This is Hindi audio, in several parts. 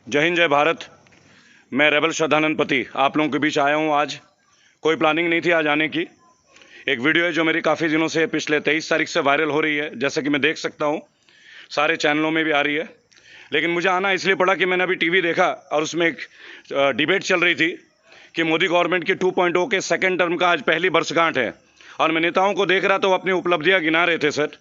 जय हिंद, जय भारत। मैं रेबल श्रद्धानंद पति आप लोगों के बीच आया हूं। आज कोई प्लानिंग नहीं थी आज आने की। एक वीडियो है जो मेरी काफ़ी दिनों से पिछले 23 तारीख से वायरल हो रही है, जैसे कि मैं देख सकता हूं सारे चैनलों में भी आ रही है। लेकिन मुझे आना इसलिए पड़ा कि मैंने अभी टीवी देखा और उसमें एक डिबेट चल रही थी कि मोदी गवर्नमेंट की 2.0 के सेकेंड टर्म का आज पहली वर्षगांठ है और मैं नेताओं को देख रहा तो अपनी उपलब्धियाँ गिना रहे थे। सर,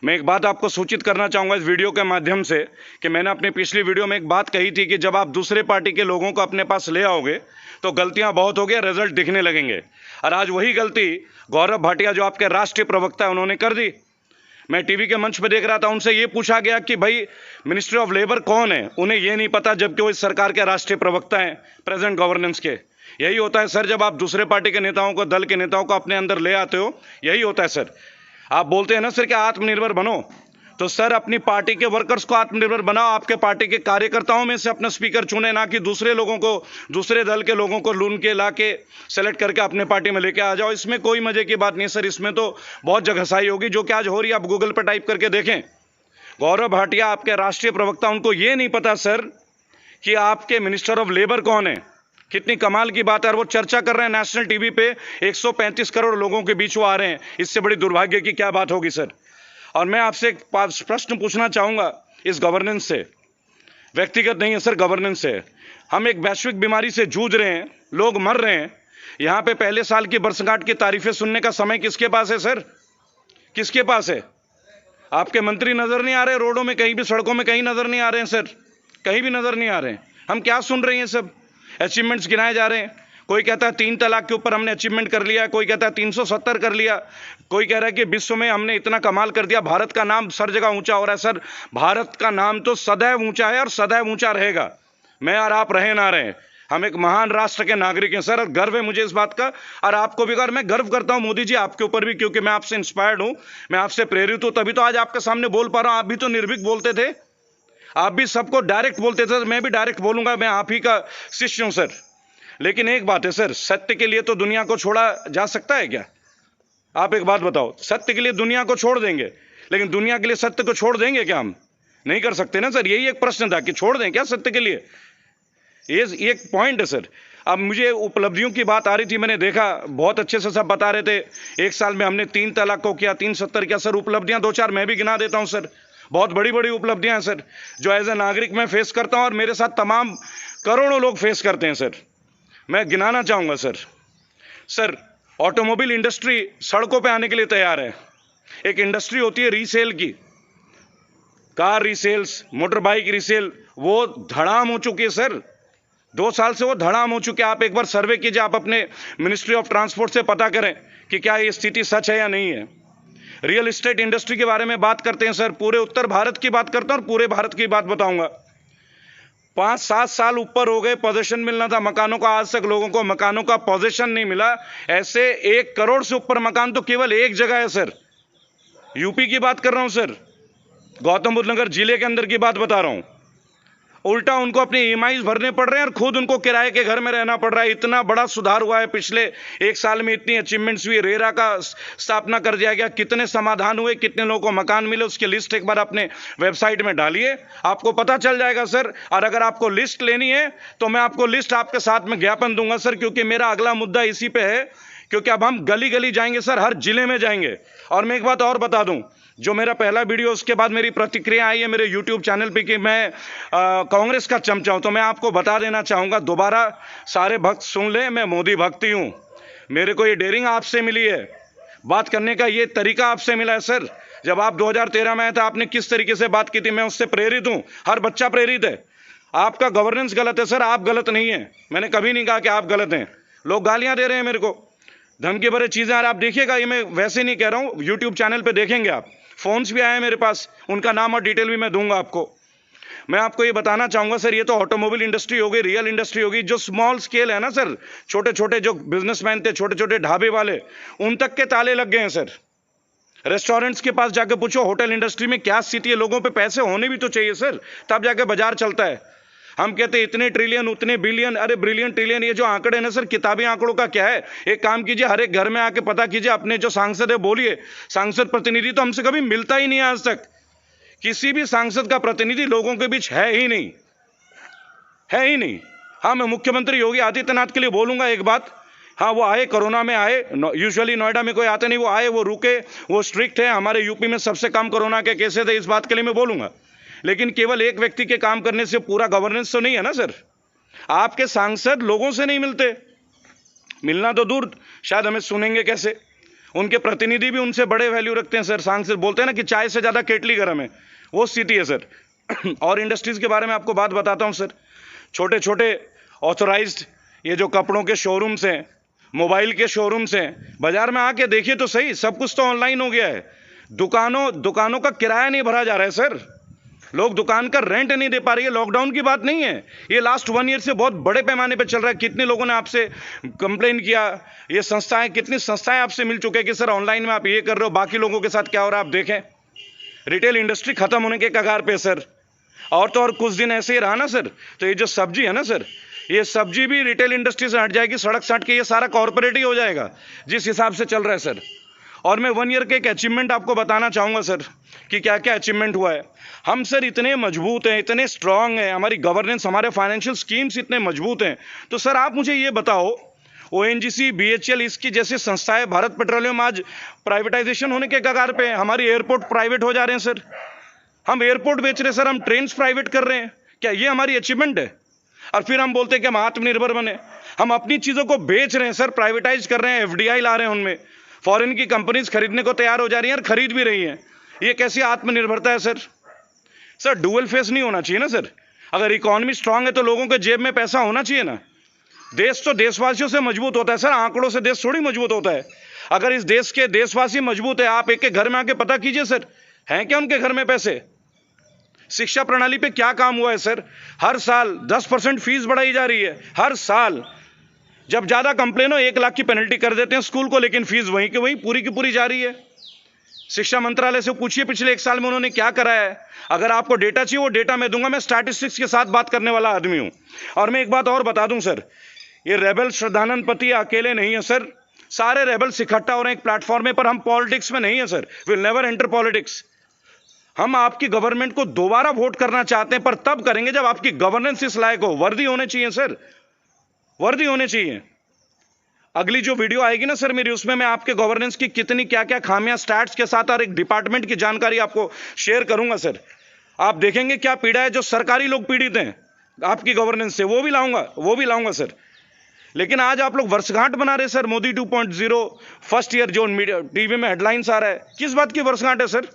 मैं एक बात आपको सूचित करना चाहूँगा इस वीडियो के माध्यम से कि मैंने अपनी पिछली वीडियो में एक बात कही थी कि जब आप दूसरे पार्टी के लोगों को अपने पास ले आओगे तो गलतियां बहुत हो गई, रिजल्ट दिखने लगेंगे। और आज वही गलती गौरव भाटिया जो आपके राष्ट्रीय प्रवक्ता है उन्होंने कर दी। मैं टीवी के मंच पर देख रहा था, उनसे ये पूछा गया कि भाई मिनिस्ट्री ऑफ लेबर कौन है, उन्हें ये नहीं पता, जबकि वो इस सरकार के राष्ट्रीय प्रवक्ता हैं प्रेजेंट गवर्नेंस के। यही होता है सर, जब आप दूसरे पार्टी के नेताओं को, दल के नेताओं को अपने अंदर ले आते हो, यही होता है सर। आप बोलते हैं ना सर कि आत्मनिर्भर बनो, तो सर अपनी पार्टी के वर्कर्स को आत्मनिर्भर बनाओ। आपके पार्टी के कार्यकर्ताओं में से अपना स्पीकर चुने, ना कि दूसरे लोगों को, दूसरे दल के लोगों को लून के ला के सेलेक्ट करके अपने पार्टी में लेके आ जाओ। इसमें कोई मजे की बात नहीं सर, इसमें तो बहुत जगहसाई होगी जो कि आज हो रही है। आप गूगल पर टाइप करके देखें, गौरव भाटिया आपके राष्ट्रीय प्रवक्ता, उनको ये नहीं पता सर कि आपके मिनिस्टर ऑफ लेबर कौन है। कितनी कमाल की बात है। और वो चर्चा कर रहे हैं नेशनल टीवी पे, 135 करोड़ लोगों के बीच वो आ रहे हैं। इससे बड़ी दुर्भाग्य की क्या बात होगी सर। और मैं आपसे एक प्रश्न पूछना चाहूँगा इस गवर्नेंस से, व्यक्तिगत नहीं है सर, गवर्नेंस से। हम एक वैश्विक बीमारी से जूझ रहे हैं, लोग मर रहे हैं। यहाँ पे पहले साल की वर्षगांठ की तारीफें सुनने का समय किसके पास है सर? किसके पास है? आपके मंत्री नजर नहीं आ रहे रोडों में, कहीं भी सड़कों में कहीं नजर नहीं आ रहे हैं सर, कहीं भी नजर नहीं आ रहे हैं। हम क्या सुन रहे हैं? सब अचीवमेंट्स गिनाए जा रहे हैं। कोई कहता है 3 तलाक के ऊपर हमने अचीवमेंट कर लिया, कोई कहता है 370 कर लिया, कोई कह रहा है कि विश्व में हमने इतना कमाल कर दिया, भारत का नाम सर जगह ऊंचा हो रहा है। सर, भारत का नाम तो सदैव ऊंचा है और सदैव ऊंचा रहेगा। मैं और आप रहे ना रहे, हम एक महान राष्ट्र के नागरिक हैं सर, और गर्व है मुझे इस बात का। और आपको भी, अगर मैं गर्व करता हूं मोदी जी आपके ऊपर भी, क्योंकि मैं आपसे इंस्पायर्ड हूं, मैं आपसे प्रेरित हूं, तभी तो आज आपके सामने बोल पा रहा हूं। आप भी तो निर्भीक बोलते थे, आप भी सबको डायरेक्ट बोलते थे, मैं भी डायरेक्ट बोलूंगा। मैं आप ही का शिष्य हूं सर। लेकिन एक बात है सर, सत्य के लिए तो दुनिया को छोड़ा जा सकता है क्या? आप एक बात बताओ, सत्य के लिए दुनिया को छोड़ देंगे, लेकिन दुनिया के लिए सत्य को छोड़ देंगे क्या? हम नहीं कर सकते ना सर। यही एक प्रश्न था कि छोड़ दें क्या सत्य के लिए, ये एक पॉइंट है सर। अब मुझे उपलब्धियों की बात आ रही थी, मैंने देखा बहुत अच्छे से सब बता रहे थे। एक साल में हमने 3 तलाक को किया, 370 किया। सर उपलब्धियां 2-4 मैं भी गिना देता हूं सर, बहुत बड़ी बड़ी उपलब्धियां हैं सर, जो एज ए नागरिक मैं फेस करता हूं और मेरे साथ तमाम करोड़ों लोग फेस करते हैं सर। मैं गिनाना चाहूंगा सर। सर, ऑटोमोबाइल इंडस्ट्री सड़कों पे आने के लिए तैयार है। एक इंडस्ट्री होती है रीसेल की, कार रीसेल्स, मोटर बाइक रीसेल, वो धड़ाम हो चुकी है सर। 2 साल से वो धड़ाम हो चुके हैं। आप एक बार सर्वे कीजिए, आप अपने मिनिस्ट्री ऑफ ट्रांसपोर्ट से पता करें कि क्या ये स्थिति सच है या नहीं है। रियल एस्टेट इंडस्ट्री के बारे में बात करते हैं सर, पूरे उत्तर भारत की बात करता हूं और पूरे भारत की बात बताऊंगा। 5-7 साल ऊपर हो गए, पोजीशन मिलना था मकानों का, आज तक लोगों को मकानों का पोजीशन नहीं मिला। ऐसे 1 करोड़ से ऊपर मकान तो केवल एक जगह है सर, यूपी की बात कर रहा हूं सर, गौतम बुद्ध नगर जिले के अंदर की बात बता रहा हूं। उल्टा उनको अपने ईएमआई भरने पड़ रहे हैं और खुद उनको किराए के घर में रहना पड़ रहा है। इतना बड़ा सुधार हुआ है पिछले 1 साल में, इतनी अचीवमेंट्स हुई। रेरा का स्थापना कर दिया गया, कितने समाधान हुए, कितने लोगों को मकान मिले, उसकी लिस्ट एक बार अपने वेबसाइट में डालिए, आपको पता चल जाएगा सर। और अगर आपको लिस्ट लेनी है तो मैं आपको लिस्ट आपके साथ में ज्ञापन दूंगा सर, क्योंकि मेरा अगला मुद्दा इसी पे है। क्योंकि अब हम गली गली जाएंगे सर, हर जिले में जाएंगे। और मैं एक बात और बता दूं, जो मेरा पहला वीडियो, उसके बाद मेरी प्रतिक्रिया आई है मेरे यूट्यूब चैनल पे कि मैं कांग्रेस का चमचा हूं, तो मैं आपको बता देना चाहूंगा, दोबारा सारे भक्त सुन ले, मैं मोदी भक्ति हूं। मेरे को ये डेयरिंग आपसे मिली है, बात करने का ये तरीका आपसे मिला है सर। जब आप 2013 में आए थे, आपने किस तरीके से बात की थी, मैं उससे प्रेरित हूं। हर बच्चा प्रेरित है। आपका गवर्नेंस गलत है सर, आप गलत नहीं है। मैंने कभी नहीं कहा कि आप गलत हैं। लोग गालियां दे रहे हैं मेरे को, धमकी भरे चीजें। आप देखिएगा, ये मैं वैसे नहीं कह रहा हूं, यूट्यूब चैनल पे देखेंगे आप, फोन्स भी आए हैं मेरे पास, उनका नाम और डिटेल भी मैं दूंगा आपको। मैं आपको ये बताना चाहूंगा सर, ये तो ऑटोमोबाइल इंडस्ट्री हो गई, रियल इंडस्ट्री होगी। जो स्मॉल स्केल है ना सर, छोटे छोटे जो बिजनेसमैन थे, छोटे छोटे ढाबे वाले, उन तक के ताले लग गए हैं सर। रेस्टोरेंट्स के पास जाके पूछो, होटल इंडस्ट्री में क्या स्थिति है। लोगों पे पैसे होने भी तो चाहिए सर, तब जाके बाजार चलता है। हम कहते हैं इतने ट्रिलियन, उतने बिलियन, अरे ब्रिलियन ट्रिलियन, ये जो आंकड़े ना सर, किताबी आंकड़ों का क्या है। एक काम कीजिए, हर एक घर में आके पता कीजिए, अपने जो सांसद है बोलिए। सांसद प्रतिनिधि तो हमसे कभी मिलता ही नहीं है, आज तक किसी भी सांसद का प्रतिनिधि लोगों के बीच है ही नहीं। है ही नहीं। हाँ, मैं मुख्यमंत्री योगी आदित्यनाथ के लिए बोलूंगा एक बात, हाँ वो आए, कोरोना में आए, यूजुअली नोएडा में कोई आते नहीं, वो आए, वो रुके, वो स्ट्रिक्ट है। हमारे यूपी में सबसे कम कोरोना के केसेस थे, इस बात के लिए मैं बोलूंगा। लेकिन केवल एक व्यक्ति के काम करने से पूरा गवर्नेंस तो नहीं है ना सर। आपके सांसद लोगों से नहीं मिलते, मिलना तो दूर, शायद हमें सुनेंगे कैसे। उनके प्रतिनिधि भी उनसे बड़े वैल्यू रखते हैं सर। सांसद बोलते हैं ना कि चाय से ज़्यादा केटली गर्म है, वो स्थिति है सर। और इंडस्ट्रीज़ के बारे में आपको बात बताता हूँ सर। छोटे छोटे ऑथोराइज्ड ये जो कपड़ों के शोरूम्स हैं, मोबाइल के शोरूम्स हैं, बाजार में आके देखिए तो सही, सब कुछ तो ऑनलाइन हो गया है। दुकानों का किराया नहीं भरा जा रहा है सर, लोग दुकान का रेंट नहीं दे पा रही है। लॉकडाउन की बात नहीं है, ये लास्ट 1 ईयर से बहुत बड़े पैमाने पे चल रहा है। कितने लोगों ने आपसे कंप्लेन किया, ये संस्थाएं, कितनी संस्थाएं आपसे मिल चुके हैं कि सर ऑनलाइन में आप ये कर रहे हो, बाकी लोगों के साथ क्या हो रहा है आप देखें। रिटेल इंडस्ट्री खत्म होने के कगार पे सर। और तो और कुछ दिन ऐसे ही रहा ना सर, तो ये जो सब्जी है ना सर, ये सब्जी भी रिटेल इंडस्ट्री से हट जाएगी, सड़क सट के ये सारा कॉर्पोरेट ही हो जाएगा जिस हिसाब से चल रहा है सर। और मैं 1 ईयर के एक अचीवमेंट आपको बताना चाहूँगा सर कि क्या क्या अचीवमेंट हुआ है। हम सर इतने मजबूत हैं, इतने स्ट्रांग हैं, हमारी गवर्नेंस, हमारे फाइनेंशियल स्कीम्स इतने मजबूत हैं। तो सर आप मुझे ये बताओ, ONGC, BHEL, इसकी जैसी संस्थाएं, भारत पेट्रोलियम आज प्राइवेटाइजेशन होने के कगार पे है। हमारी एयरपोर्ट प्राइवेट हो जा रहे हैं सर, हम एयरपोर्ट बेच रहे हैं सर, हम ट्रेन प्राइवेट कर रहे हैं। क्या ये हमारी अचीवमेंट है? और फिर हम बोलते हैं कि हम आत्मनिर्भर बने। हम अपनी चीज़ों को बेच रहे हैं सर, प्राइवेटाइज कर रहे हैं, FDI ला रहे हैं, उनमें फॉरेन की कंपनीज खरीदने को तैयार हो जा रही हैं और खरीद भी रही हैं। ये कैसी आत्मनिर्भरता है सर? सर डुअल फेस नहीं होना चाहिए ना सर। अगर इकोनॉमी स्ट्रांग है तो लोगों के जेब में पैसा होना चाहिए ना। देश तो देशवासियों से मजबूत होता है सर, आंकड़ों से देश थोड़ी मजबूत होता है। अगर इस देश के देशवासी मजबूत है, आप एक के घर में आके पता कीजिए सर, हैं क्या उनके घर में पैसे? शिक्षा प्रणाली पे क्या काम हुआ है सर? हर साल 10% फीस बढ़ाई जा रही है, हर साल। जब ज्यादा कंप्लेन हो 1 लाख की पेनल्टी कर देते हैं स्कूल को, लेकिन फीस वहीं की वहीं पूरी की पूरी जा रही है। शिक्षा मंत्रालय से पूछिए पिछले 1 साल में उन्होंने क्या कराया है। अगर आपको डेटा चाहिए वो डेटा मैं दूंगा, मैं स्टैटिस्टिक्स के साथ बात करने वाला आदमी हूं। और मैं एक बात और बता दूं सर, ये रेबल श्रद्धानंद पति अकेले नहीं है सर, सारे रेबल्स इकट्ठा हो रहे हैं एक प्लेटफॉर्म पर। हम पॉलिटिक्स में नहीं है sir, will never enter politics. हम आपकी गवर्नमेंट को दोबारा वोट करना चाहते हैं, पर तब करेंगे जब आपकी गवर्नेंस इस लायक हो। वर्दी होने चाहिए सर, वर्दी होने चाहिए। अगली जो वीडियो आएगी ना सर मेरी, उसमें मैं आपके गवर्नेंस की कितनी क्या क्या खामियां स्टैट्स के साथ और एक डिपार्टमेंट की जानकारी आपको शेयर करूंगा सर। आप देखेंगे क्या पीड़ा है जो सरकारी लोग पीड़ित हैं आपकी गवर्नेंस से, वो भी लाऊंगा सर। लेकिन आज आप लोग वर्षगांठ बना रहे सर, मोदी 2.0 फर्स्ट ईयर, जो मीडिया टीवी में हेडलाइंस आ रहा है, किस बात की वर्षगांठ है सर?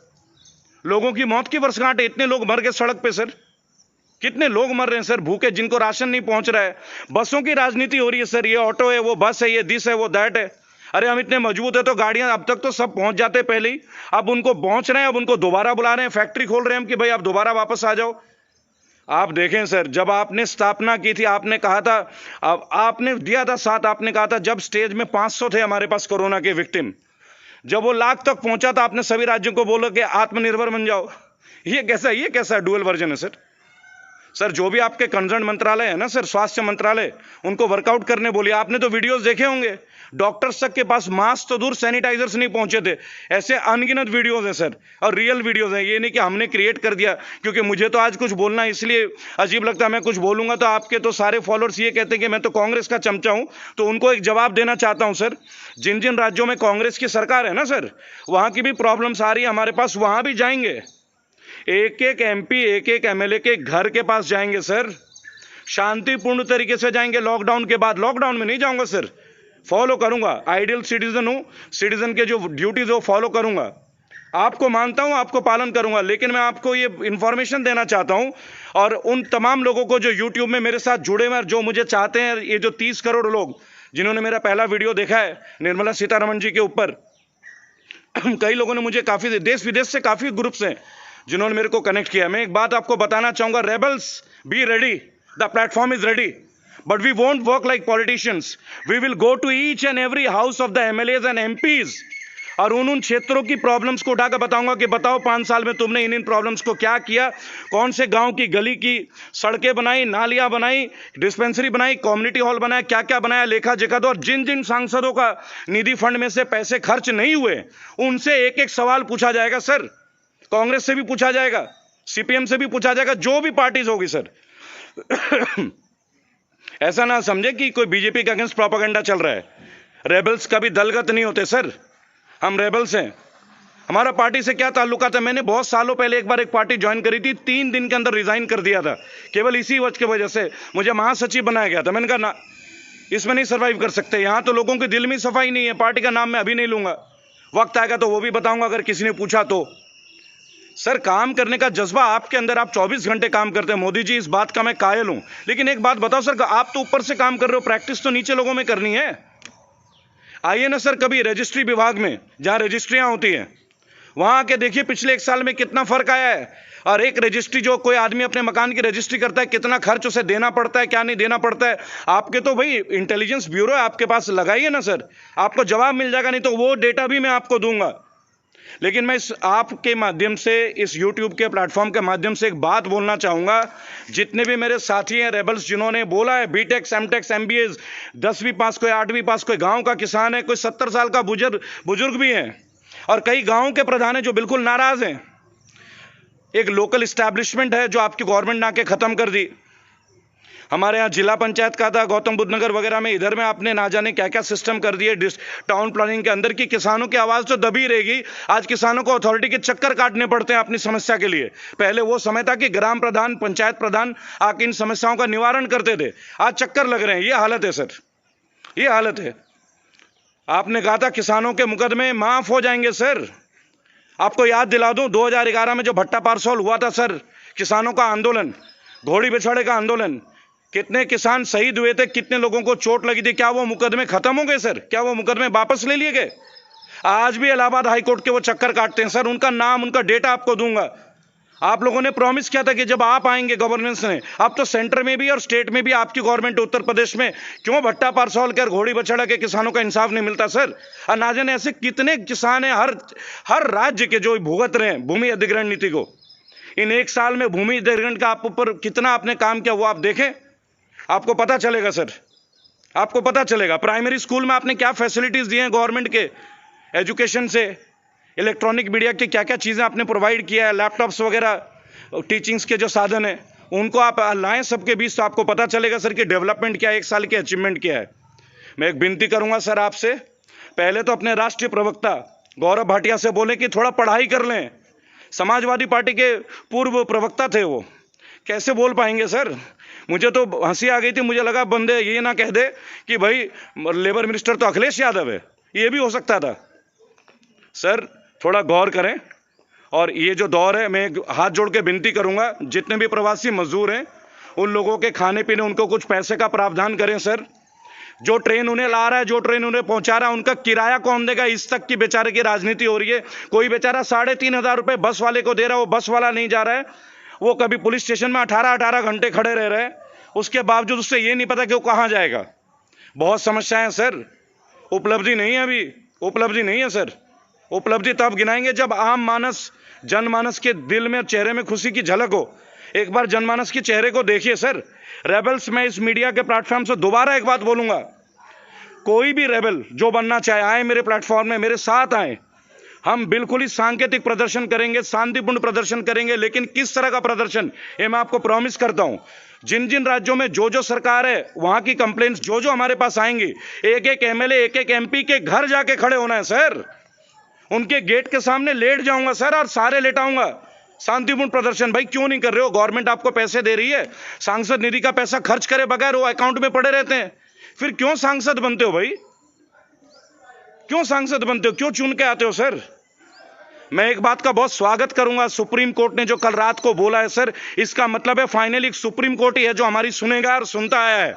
लोगों की मौत की वर्षगांठ है। इतने लोग मर गए सड़क पे सर, कितने लोग मर रहे हैं सर भूखे, जिनको राशन नहीं पहुंच रहा है। बसों की राजनीति हो रही है सर, ये ऑटो है, वो बस है, ये दिस है, वो दैट है। अरे हम इतने मजबूत है तो गाड़ियां अब तक तो सब पहुंच जाते पहले ही, अब उनको पहुंच रहे हैं, अब उनको दोबारा बुला रहे हैं, फैक्ट्री खोल रहे हैं हम कि भाई आप दोबारा वापस आ जाओ। आप देखें सर, जब आपने स्थापना की थी, आपने कहा था, अब आपने दिया था साथ, आपने कहा था जब स्टेज में 500 थे हमारे पास कोरोना के विक्टिम, जब वो लाख तक पहुंचा था आपने सभी राज्यों को बोला कि आत्मनिर्भर बन जाओ। ये कैसा डुअल वर्जन है सर? सर जो भी आपके कंसर्न मंत्रालय है ना सर, स्वास्थ्य मंत्रालय, उनको वर्कआउट करने बोलिए। आपने तो वीडियोस देखे होंगे, डॉक्टर्स तक के पास मास्क तो दूर सैनिटाइजर्स नहीं पहुंचे थे। ऐसे अनगिनत वीडियोस हैं सर, और रियल वीडियोस हैं। ये नहीं कि हमने क्रिएट कर दिया, क्योंकि मुझे तो आज कुछ बोलना इसलिए अजीब लगता है। मैं कुछ बोलूंगा तो आपके तो सारे फॉलोअर्स ये कहते हैं कि मैं तो कांग्रेस का चमचा हूं। तो उनको एक जवाब देना चाहता हूं सर, जिन जिन राज्यों में कांग्रेस की सरकार है ना सर, वहां की भी प्रॉब्लम्स आ रही है हमारे पास, वहां भी जाएंगे, एक एक MP, एक एक MLA के घर के पास जाएंगे सर, शांतिपूर्ण तरीके से जाएंगे। लॉकडाउन के बाद, लॉकडाउन में नहीं जाऊंगा सर, फॉलो करूंगा, आइडियल सिटीजन हूं, सिटीजन के जो ड्यूटीज है वो फॉलो करूंगा। आपको मानता हूं, आपको पालन करूंगा, लेकिन मैं आपको ये इंफॉर्मेशन देना चाहता हूं, और उन तमाम लोगों को जो यूट्यूब में मेरे साथ जुड़े हुए, जो मुझे चाहते हैं, ये जो 30 करोड़ लोग जिन्होंने मेरा पहला वीडियो देखा है निर्मला सीतारमण जी के ऊपर, कई लोगों ने मुझे काफी देश विदेश से काफी ग्रुप्स हैं जिन्होंने मेरे को कनेक्ट किया। मैं एक बात आपको बताना चाहूंगा, rebels be ready, the platform is ready, but we won't work like politicians. We will go to each and every house of the MLAs and MPs, और उन क्षेत्रों की प्रॉब्लम्स को उठाकर बताऊंगा कि बताओ 5 साल में तुमने इन प्रॉब्लम्स को क्या किया, कौन से गांव की गली की सड़कें बनाई, नालियां बनाई, डिस्पेंसरी बनाई, कम्युनिटी हॉल बनाया, क्या क्या बनाया, लेखा जोखा दो। और जिन जिन सांसदों का निधि फंड में से पैसे खर्च नहीं हुए, उनसे एक एक सवाल पूछा जाएगा सर। कांग्रेस से भी पूछा जाएगा, CPM से भी पूछा जाएगा, जो भी पार्टीज होगी सर। ऐसा ना समझे कि कोई बीजेपी के अगेंस्ट प्रोपेगेंडा चल रहा है। रेबल्स कभी दलगत नहीं होते सर, हम रेबल्स हैं। हमारा पार्टी से क्या ताल्लुकात है? मैंने बहुत सालों पहले एक बार एक पार्टी ज्वाइन करी थी, 3 दिन के अंदर रिजाइन कर दिया था, केवल इसी वजह से मुझे महासचिव बनाया गया था। मैंने कहा ना, इसमें नहीं सर्वाइव कर सकते। यहाँ तो लोगों के दिल में सफाई नहीं है। पार्टी का नाम मैं अभी नहीं लूंगा, वक्त आएगा तो वो भी बताऊंगा अगर किसी ने पूछा तो। सर, काम करने का जज्बा आपके अंदर, आप 24 घंटे काम करते हैं मोदी जी, इस बात का मैं कायल हूं। लेकिन एक बात बताओ सर, आप तो ऊपर से काम कर रहे हो, प्रैक्टिस तो नीचे लोगों में करनी है। आइए ना सर कभी रजिस्ट्री विभाग में, जहां रजिस्ट्रियां होती हैं, वहां आके देखिए पिछले 1 साल में कितना फर्क आया है। और एक रजिस्ट्री, जो कोई आदमी अपने मकान की रजिस्ट्री करता है, कितना खर्च उसे देना पड़ता है, क्या नहीं देना पड़ता है। आपके तो भाई इंटेलिजेंस ब्यूरो है, आपके पास लगाइए ना सर, आपको जवाब मिल जाएगा। नहीं तो वो डेटा भी मैं आपको दूंगा। लेकिन मैं इस आपके माध्यम से, इस YouTube के प्लेटफॉर्म के माध्यम से एक बात बोलना चाहूंगा। जितने भी मेरे साथी हैं रेबल्स, जिन्होंने बोला है बीटेक, एमटेक, MBA, 10वीं पास, कोई 8वीं पास, कोई गांव का किसान है, कोई 70 साल का बुजुर्ग भी है, और कई गांव के प्रधान हैं जो बिल्कुल नाराज हैं। एक लोकल एस्टैब्लिशमेंट है जो आपकी गवर्नमेंट ने आके खत्म कर दी। हमारे यहाँ जिला पंचायत का था, गौतम बुद्ध नगर वगैरह में, इधर में आपने ना जाने क्या क्या सिस्टम कर दिए टाउन प्लानिंग के अंदर की। किसानों की आवाज़ तो दबी रहेगी। आज किसानों को अथॉरिटी के चक्कर काटने पड़ते हैं अपनी समस्या के लिए। पहले वो समय था कि ग्राम प्रधान, पंचायत प्रधान आके इन समस्याओं का निवारण करते थे, आज चक्कर लग रहे हैं। ये हालत है सर, ये हालत है। आपने कहा था किसानों के मुकदमे माफ हो जाएंगे सर। आपको याद दिला दूं, 2011 में जो भट्टा पारसौल हुआ था सर, किसानों का आंदोलन, घोड़ी बिछड़े का आंदोलन, कितने किसान शहीद हुए थे, कितने लोगों को चोट लगी थी। क्या वो मुकदमे खत्म हो गए सर? क्या वो मुकदमे वापस ले लिए गए? आज भी इलाहाबाद हाईकोर्ट के वो चक्कर काटते हैं सर। उनका नाम, उनका डेटा आपको दूंगा। आप लोगों ने प्रॉमिस किया था कि जब आप आएंगे गवर्नेंस में, अब तो सेंटर में भी और स्टेट में भी आपकी गवर्नमेंट उत्तर प्रदेश में, क्यों भट्टा पारसौल कर घोड़ी बछड़ा के किसानों का इंसाफ नहीं मिलता सर? और ना जाने ऐसे कितने किसान हैं हर राज्य के जो भुगत रहे हैं भूमि अधिग्रहण नीति को। इन 1 साल में भूमि अधिग्रहण का आप ऊपर कितना आपने काम किया वो आप देखें, आपको पता चलेगा सर, आपको पता चलेगा। प्राइमरी स्कूल में आपने क्या फैसिलिटीज दी हैं गवर्नमेंट के, एजुकेशन से, इलेक्ट्रॉनिक मीडिया की क्या क्या चीज़ें आपने प्रोवाइड किया है, लैपटॉप्स वगैरह, टीचिंग्स के जो साधन हैं उनको आप लाएं सबके बीच, तो आपको पता चलेगा सर कि डेवलपमेंट क्या है, 1 साल की अचीवमेंट क्या है। मैं एक विनती करूंगा सर आपसे, पहले तो अपने राष्ट्रीय प्रवक्ता गौरव भाटिया से बोले कि थोड़ा पढ़ाई कर लें। समाजवादी पार्टी के पूर्व प्रवक्ता थे वो, कैसे बोल पाएंगे सर? मुझे तो हंसी आ गई थी। मुझे लगा बंदे ये ना कह दे कि भाई लेबर मिनिस्टर तो अखिलेश यादव है, ये भी हो सकता था। सर थोड़ा गौर करें। और ये जो दौर है, मैं हाथ जोड़ के विनती करूंगा, जितने भी प्रवासी मजदूर हैं उन लोगों के खाने पीने, उनको कुछ पैसे का प्रावधान करें सर। जो ट्रेन उन्हें ला रहा है, जो ट्रेन उन्हें पहुंचा रहा है, उनका किराया कौन देगा? इस तक की बेचारे की राजनीति हो रही है। कोई बेचारा 3,500 रुपये बस वाले को दे रहा है, वो बस वाला नहीं जा रहा है। वो कभी पुलिस स्टेशन में 18 घंटे खड़े रह रहे हैं, उसके बावजूद उससे ये नहीं पता कि वो कहाँ जाएगा। बहुत समस्याएं सर, उपलब्धि नहीं है अभी, उपलब्धि नहीं है सर। उपलब्धि तब गिनाएंगे जब आम मानस, जनमानस के दिल में, चेहरे में खुशी की झलक हो। एक बार जनमानस के चेहरे को देखिए सर। रेबल्स, मैं इस मीडिया के प्लेटफॉर्म से दोबारा एक बात बोलूंगा, कोई भी रेबल जो बनना चाहे आए मेरे प्लेटफॉर्म में, मेरे साथ आए। हम बिल्कुल ही सांकेतिक प्रदर्शन करेंगे, शांतिपूर्ण प्रदर्शन करेंगे। लेकिन किस तरह का प्रदर्शन, ये मैं आपको प्रॉमिस करता हूं। जिन जिन राज्यों में जो जो सरकार है, वहां की कंप्लेंट्स जो जो हमारे पास आएंगी, एक एक MLA, एक एक MP के घर जाके खड़े होना है सर। उनके गेट के सामने लेट जाऊंगा सर, और सारे लेटाऊंगा। शांतिपूर्ण प्रदर्शन। भाई क्यों नहीं कर रहे हो? गवर्नमेंट आपको पैसे दे रही है, सांसद निधि का पैसा खर्च करे बगैर वो अकाउंट में पड़े रहते हैं। फिर क्यों सांसद बनते हो भाई? क्यों सांसद बनते हो? क्यों चुन के आते हो सर? मैं एक बात का बहुत स्वागत करूंगा, सुप्रीम कोर्ट ने जो कल रात को बोला है सर, इसका मतलब है फाइनली सुप्रीम कोर्ट ही है जो हमारी सुनेगा और सुनता आया है।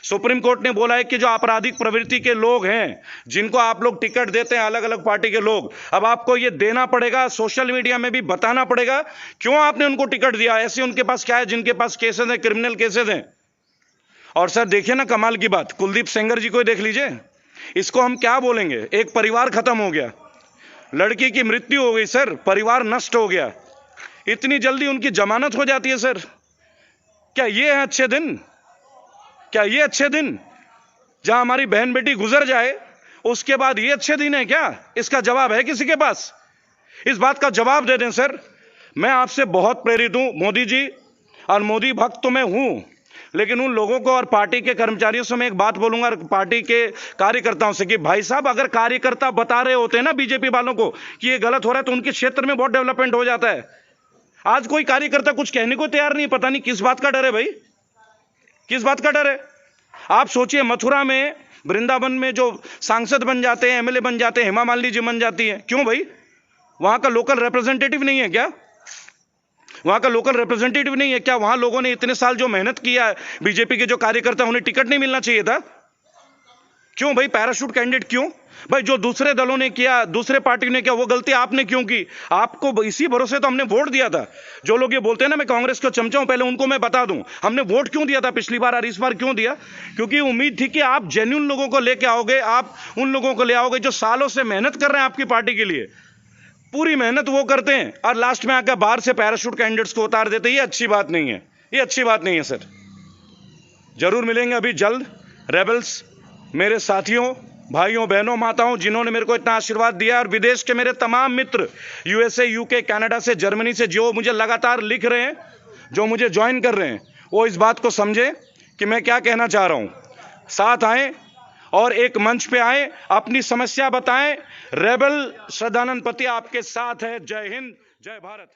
सुप्रीम कोर्ट ने बोला है कि जो आपराधिक प्रवृत्ति के लोग हैं, जिनको आप लोग टिकट देते हैं, अलग अलग पार्टी के लोग, अब आपको ये देना पड़ेगा, सोशल मीडिया में भी बताना पड़ेगा क्यों आपने उनको टिकट दिया। ऐसे उनके पास क्या है जिनके पास केसेस हैं, क्रिमिनल केसेस हैं। और सर देखिए ना कमाल की बात, कुलदीप सेंगर जी को देख लीजिए, इसको हम क्या बोलेंगे? एक परिवार खत्म हो गया, लड़की की मृत्यु हो गई सर, परिवार नष्ट हो गया, इतनी जल्दी उनकी जमानत हो जाती है सर। क्या ये है अच्छे दिन? क्या ये अच्छे दिन? जहां हमारी बहन बेटी गुजर जाए उसके बाद ये अच्छे दिन है क्या? इसका जवाब है किसी के पास? इस बात का जवाब दे दें सर। मैं आपसे बहुत प्रेरित हूं मोदी जी, और मोदी भक्त तो मैं हूं, लेकिन उन लोगों को और पार्टी के कर्मचारियों से मैं एक बात बोलूंगा, पार्टी के कार्यकर्ताओं से, कि भाई साहब अगर कार्यकर्ता बता रहे होते हैं ना बीजेपी वालों को कि ये गलत हो रहा है, तो उनके क्षेत्र में बहुत डेवलपमेंट हो जाता है। आज कोई कार्यकर्ता कुछ कहने को तैयार नहीं, पता नहीं किस बात का डर है भाई, किस बात का डर है। आप सोचिए, मथुरा में, वृंदावन में जो सांसद बन जाते हैं, एमएलए बन जाते हैं, हेमा मालिनी जी बन जाती है, क्यों भाई? वहां का लोकल रिप्रेजेंटेटिव नहीं है क्या? वहां का लोकल रिप्रेजेंटेटिव नहीं है क्या? वहां लोगों ने इतने साल जो मेहनत किया है, बीजेपी के जो कार्यकर्ता, उन्हें टिकट नहीं मिलना चाहिए था? क्यों भाई पैराशूट कैंडिडेट क्यों? भाई जो दूसरे दलों ने किया, दूसरे पार्टी ने किया, वो गलती आपने क्यों की? आपको इसी भरोसे तो हमने वोट दिया था। जो लोग ये बोलते हैं ना मैं कांग्रेस का चमचा हूं, पहले उनको मैं बता दूं हमने वोट क्यों दिया था पिछली बार और इस बार क्यों दिया। क्योंकि उम्मीद थी कि आप जेन्युइन लोगों को लेके आओगे, आप उन लोगों को ले आओगे जो सालों से मेहनत कर रहे हैं आपकी पार्टी के लिए। पूरी मेहनत वो करते हैं और लास्ट में आकर बाहर से पैराशूट कैंडिडेट्स को उतार देते हैं। ये अच्छी बात नहीं है, ये अच्छी बात नहीं है सर। जरूर मिलेंगे अभी जल्द रेबल्स, मेरे साथियों, भाइयों, बहनों, माताओं, जिन्होंने मेरे को इतना आशीर्वाद दिया, और विदेश के मेरे तमाम मित्र, यूएसए, यूके, कनाडा से, जर्मनी से, जो मुझे लगातार लिख रहे हैं, जो मुझे ज्वाइन कर रहे हैं, वो इस बात को समझे कि मैं क्या कहना चाह रहा हूं। साथ आए और एक मंच पे आए, अपनी समस्या बताएं। रेबल श्रद्धानंद पति आपके साथ है। जय हिंद, जय भारत।